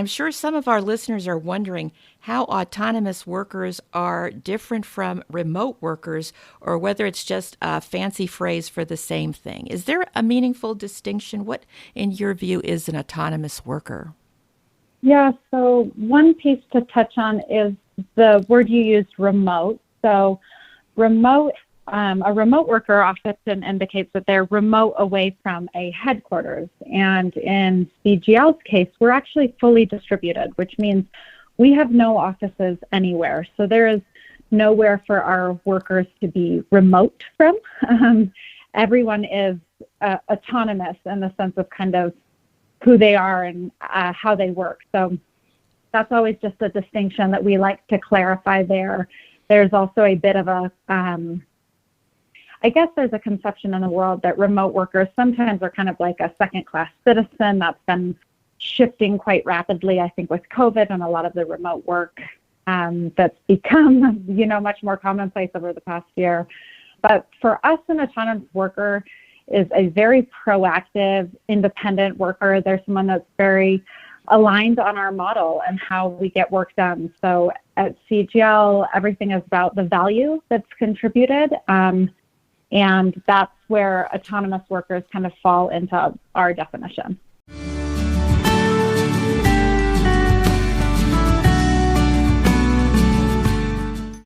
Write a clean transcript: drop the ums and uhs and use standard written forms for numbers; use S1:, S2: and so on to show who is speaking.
S1: sure some of our listeners are wondering how autonomous workers are different from remote workers, or whether it's just a fancy phrase for the same thing. Is there a meaningful distinction? What, in your view, is an autonomous worker?
S2: Yeah, so one piece to touch on is the word you used, remote. So remote, a remote worker often indicates that they're remote away from a headquarters. And in CGL's case, we're actually fully distributed, which means we have no offices anywhere. So there is nowhere for our workers to be remote from. Everyone is autonomous in the sense of kind of who they are and how they work. So that's always just a distinction that we like to clarify there. There's also a bit of a, I guess there's a conception in the world that remote workers sometimes are kind of like a second-class citizen. That's been shifting quite rapidly, I think, with COVID and a lot of the remote work that's become, much more commonplace over the past year. But for us, an autonomous worker is a very proactive, independent worker. They're someone that's very aligned on our model and how we get work done. So at CGL, everything is about the value that's contributed. And that's where autonomous workers kind of fall into our definition.